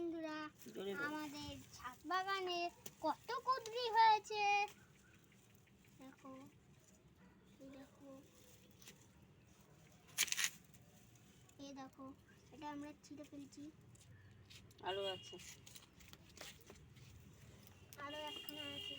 বন্ধুরা, আমাদের ছাদ বাগানে কত কুঁদরি হয়েছে দেখো। এই দেখো, এটা আমরা ছিঁড়ে ফেলছি। আরো আছে, আরো একখানা আছে।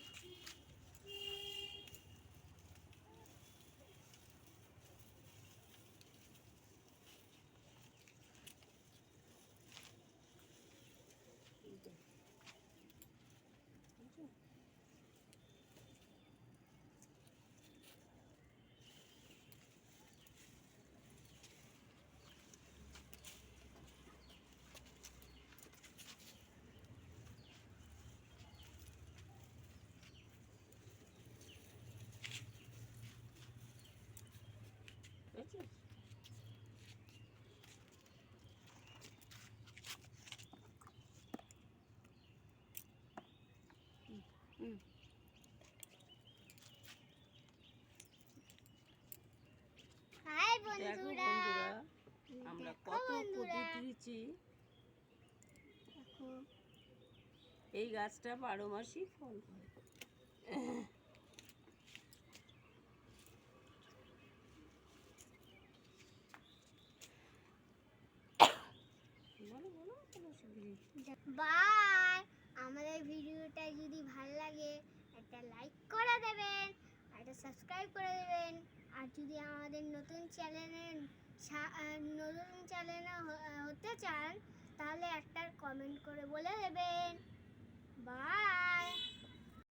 হাই বন্ধুরা, আমরা কত কুঁদরি দিয়েছি। এই গাছটা 12 মাসই ফল হয়। বাই। আমাদের ভিডিওটা যদি ভালো লাগে একটা লাইক করে দেবেন, একটা সাবস্ক্রাইব করে দেবেন। আর যদি আমাদের নতুন চ্যানেলে হতে চান তাহলে একটা কমেন্ট করে বলে দেবেন। বাই।